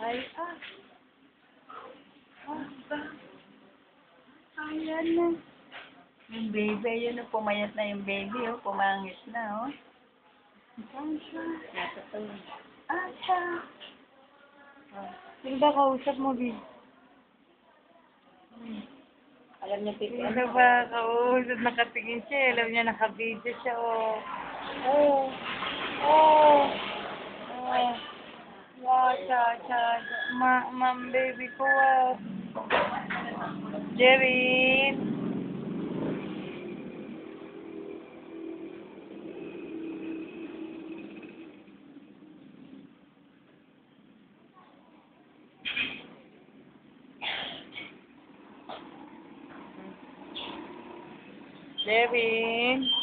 Ay, ba? Ayan na. Yung baby, yun na, pumayat na yung baby, oh. Pumangit na, oh. Saan siya? Natutulog. Siya. Sino ba kausap mo, Bi? Alam niya, Pipi. Sino ba kausap? Nakatingin siya. Alam niya, nakabidyo siya, oh. Oh. Oh. Oh. Wow, cha. Ma'am, baby ko, ah. Jerry. Jerry.